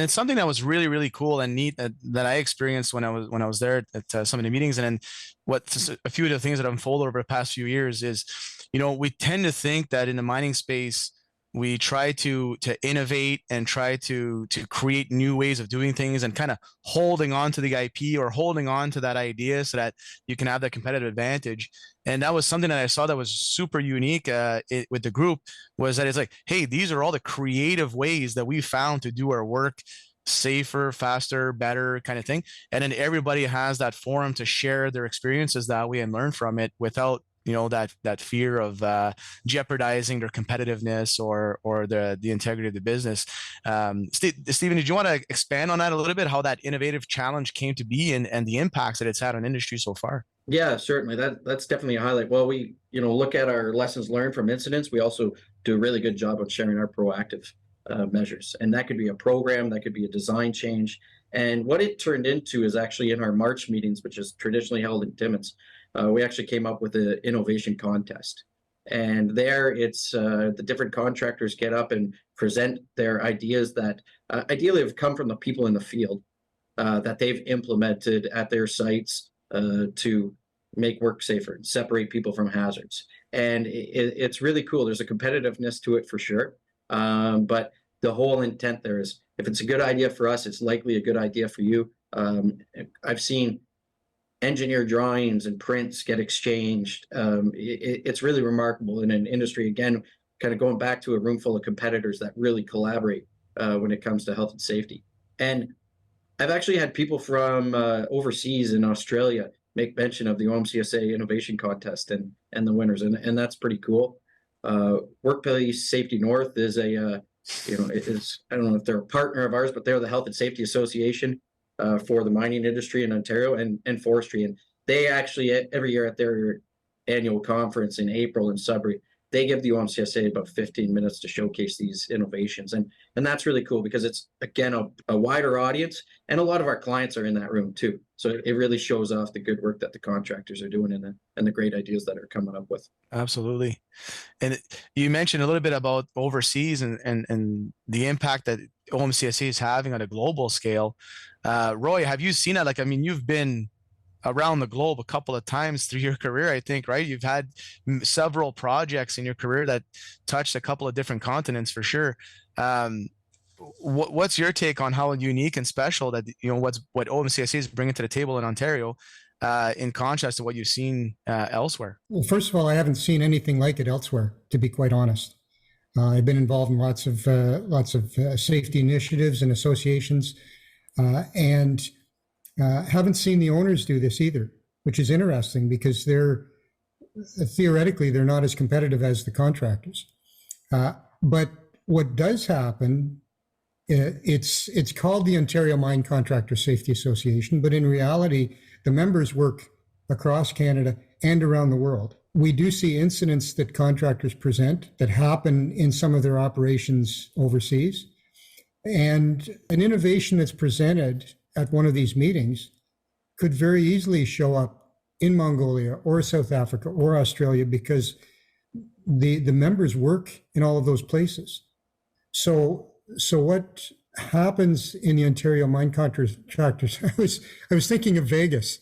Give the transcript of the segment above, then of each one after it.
it's something that was really, really cool and neat that I experienced when I was there at some of the meetings. And then a few of the things that have unfolded over the past few years is, we tend to think that in the mining space, we try to innovate and try to create new ways of doing things and kind of holding on to the IP or holding on to that idea so that you can have that competitive advantage. And that was something that I saw that was super unique with the group, was that it's like, hey, these are all the creative ways that we found to do our work safer, faster, better kind of thing. And then everybody has that forum to share their experiences that way and learn from it without that fear of jeopardizing their competitiveness or the integrity of the business. Stephen, did you want to expand on that a little bit, how that innovative challenge came to be and the impacts that it's had on industry so far? Yeah, certainly. That's definitely a highlight. Well, we look at our lessons learned from incidents. We also do a really good job of sharing our proactive measures, and that could be a program, that could be a design change. And what it turned into is actually in our March meetings, which is traditionally held in Timmins, we actually came up with an innovation contest. And there it's the different contractors get up and present their ideas that ideally have come from the people in the field that they've implemented at their sites to make work safer and separate people from hazards. And it's really cool. There's a competitiveness to it for sure. But the whole intent there is, if it's a good idea for us, it's likely a good idea for you. I've seen engineer drawings and prints get exchanged. It's really remarkable in an industry, again, kind of going back to a room full of competitors that really collaborate when it comes to health and safety. And I've actually had people from overseas in Australia make mention of the OMCSA Innovation Contest and the winners, and that's pretty cool. Workplace Safety North is I don't know if they're a partner of ours, but they're the Health and Safety Association for the mining industry in Ontario and forestry. And they actually, every year at their annual conference in April in Sudbury, they give the OMCSA about 15 minutes to showcase these innovations. And that's really cool because it's, again, a wider audience, and a lot of our clients are in that room too. So it really shows off the good work that the contractors are doing and the great ideas that are coming up with. Absolutely. And you mentioned a little bit about overseas and the impact that OMCSA is having on a global scale. Roy, have you seen that? Like, I mean, you've been around the globe a couple of times through your career, I think, right? You've had several projects in your career that touched a couple of different continents for sure. What's your take on how unique and special that, what OMCSA is bringing to the table in Ontario, in contrast to what you've seen elsewhere? Well, first of all, I haven't seen anything like it elsewhere, to be quite honest. I've been involved in lots of safety initiatives and associations, and haven't seen the owners do this either, which is interesting because theoretically they're not as competitive as the contractors. But what does happen, it's called the Ontario Mine Contractor Safety Association, but in reality, the members work across Canada and around the world. We do see incidents that contractors present that happen in some of their operations overseas. And an innovation that's presented at one of these meetings could very easily show up in Mongolia or South Africa or Australia because the members work in all of those places. So what happens in the Ontario Mine Contractors, I was thinking of Vegas.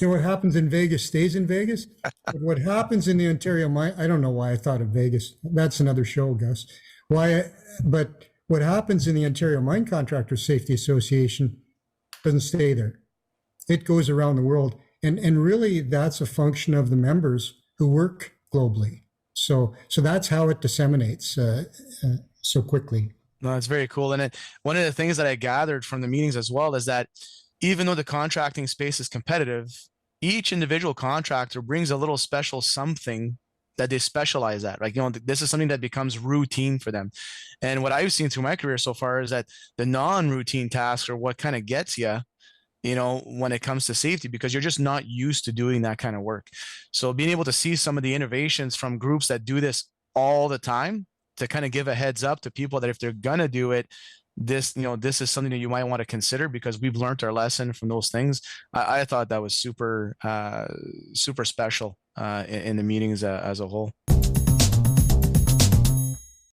What happens in Vegas stays in Vegas. But what happens in the Ontario Mine, I don't know why I thought of Vegas. That's another show, Gus. But what happens in the Ontario Mine Contractors Safety Association doesn't stay there. It goes around the world. And really that's a function of the members who work globally. So that's how it disseminates so quickly. No, that's very cool. And one of the things that I gathered from the meetings as well is that even though the contracting space is competitive, each individual contractor brings a little special something that they specialize at. Like, this is something that becomes routine for them. And what I've seen through my career so far is that the non-routine tasks are what kind of gets you, when it comes to safety, because you're just not used to doing that kind of work. So being able to see some of the innovations from groups that do this all the time, to kind of give a heads up to people that if they're going to do it, this is something that you might want to consider because we've learned our lesson from those things. I thought that was super special in the meetings as a whole.